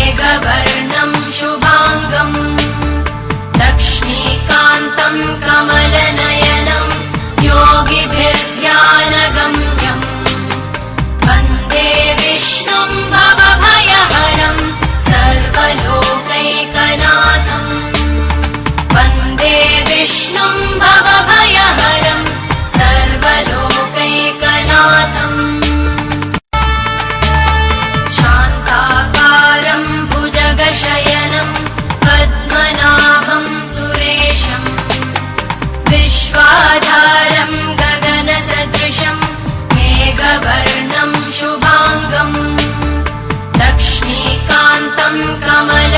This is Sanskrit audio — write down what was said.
मेघवर्णं शुभाङ्गम् लक्ष्मीकान्तं कमलनयनं योगिभिर्ध्यानगम्यम् वन्दे विष्णुं भवभयहरं सर्वलोकैकनाथम् वन्दे विष्णुं भवभयहरं सर्वलोकैकनाथम् शान्ताकारं भुजगशयनं पद्मनाभं सुरेशं विश्वाधारं गगनसदृशं मेघवर्णं शुभाङ्गम् लक्ष्मीकान्तं कमल